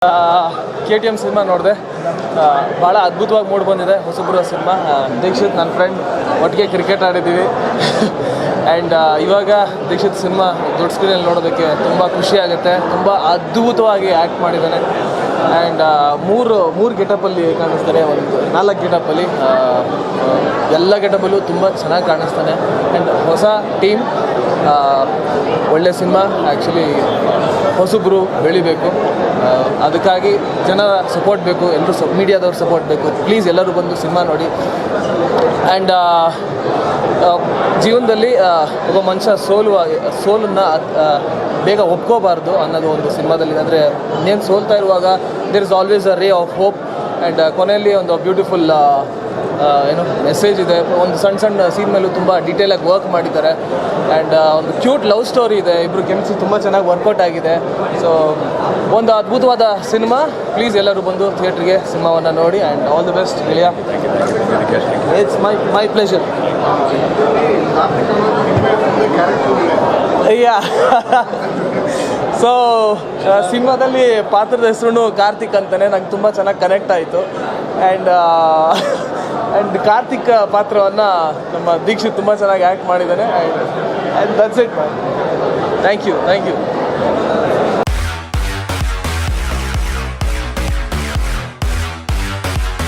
KTM cinema ನೋಡಿದೆ. ಭಾಳ ಅದ್ಭುತವಾಗಿ ಮೂಡಿ ಬಂದಿದೆ. ಹೊಸಬ್ರ ಸಿನಿಮಾ. ದೀಕ್ಷಿತ್ ನನ್ನ ಫ್ರೆಂಡ್, ಒಟ್ಟಿಗೆ ಕ್ರಿಕೆಟ್ ಆಡಿದ್ದೀವಿ. ಆ್ಯಂಡ್ ಇವಾಗ ದೀಕ್ಷಿತ್ ಸಿನಿಮಾ ದೊಡ್ಡ ಸ್ಕ್ರೀನಲ್ಲಿ ನೋಡೋದಕ್ಕೆ ತುಂಬ ಖುಷಿ ಆಗುತ್ತೆ. ತುಂಬ ಅದ್ಭುತವಾಗಿ ಆ್ಯಕ್ಟ್ ಮಾಡಿದ್ದಾನೆ. ಆ್ಯಂಡ್ ಮೂರು ಗೆಟಪಲ್ಲಿ ಕಾಣಿಸ್ತಾನೆ, ಒಂದು 4 ಗೆಟಪಲ್ಲಿ. ಎಲ್ಲ ಗೆಟಪಲ್ಲೂ ತುಂಬ ಚೆನ್ನಾಗಿ ಕಾಣಿಸ್ತಾನೆ. ಆ್ಯಂಡ್ ಹೊಸ ಟೀಮ್, ಒಳ್ಳೆ ಸಿನಿಮಾ. ಆ್ಯಕ್ಚುಲಿ ಹೊಸಬ್ರು ಬೆಳಿಬೇಕು, ಅದಕ್ಕಾಗಿ ಜನರ ಸಪೋರ್ಟ್ ಬೇಕು, ಎಲ್ಲರೂ ಮೀಡಿಯಾದವ್ರ ಸಪೋರ್ಟ್ ಬೇಕು. ಪ್ಲೀಸ್ ಎಲ್ಲರೂ ಬಂದು ಸಿನಿಮಾ ನೋಡಿ. ಆ್ಯಂಡ್ ಜೀವನದಲ್ಲಿ ಒಬ್ಬ ಮನುಷ್ಯ ಸೋಲನ್ನು ಬೇಗ ಒಪ್ಕೋಬಾರ್ದು ಅನ್ನೋದು ಒಂದು ಸಿನಿಮಾದಲ್ಲಿ. ಅಂದರೆ ಇನ್ನೇನು ಸೋಲ್ತಾ ಇರುವಾಗ there is always a ray of hope. And ಕೊನೆಯಲ್ಲಿ ಒಂದು ಬ್ಯೂಟಿಫುಲ್ ಮೆಸೇಜ್ ಇದೆ. ಒಂದು ಸಣ್ಣ ಸೀನ್ ಮೇಲೂ ತುಂಬ ಡೀಟೇಲಾಗಿ ವರ್ಕ್ ಮಾಡಿದ್ದಾರೆ. ಆ್ಯಂಡ್ ಒಂದು ಕ್ಯೂಟ್ ಲವ್ ಸ್ಟೋರಿ ಇದೆ. ಇಬ್ಬರು ಕೆಮಿಸ್ಟ್ರಿ ತುಂಬ ಚೆನ್ನಾಗಿ ವರ್ಕೌಟ್ ಆಗಿದೆ. ಸೊ ಒಂದು ಅದ್ಭುತವಾದ ಸಿನಿಮಾ. ಪ್ಲೀಸ್ ಎಲ್ಲರೂ ಬಂದು ಥಿಯೇಟ್ರಿಗೆ ಸಿನಿಮಾವನ್ನು ನೋಡಿ. ಆ್ಯಂಡ್ ಆಲ್ ದಿ ಬೆಸ್ಟ್ ಗೆಳೆಯ. It's my pleasure. ಸೊ ಸಿನಿಮಾದಲ್ಲಿ ಪಾತ್ರದ ಹೆಸರು ಕಾರ್ತಿಕ್ ಅಂತಲೇ ನಂಗೆ ತುಂಬ ಚೆನ್ನಾಗಿ ಕನೆಕ್ಟ್ ಆಯಿತು. ಆ್ಯಂಡ್ ಕಾರ್ತಿಕ್ ಪಾತ್ರವನ್ನು ನಮ್ಮ ದೀಕ್ಷಿತ್ ತುಂಬ ಚೆನ್ನಾಗಿ ಆ್ಯಕ್ಟ್ ಮಾಡಿದ್ದಾನೆ. And that's it. Thank you.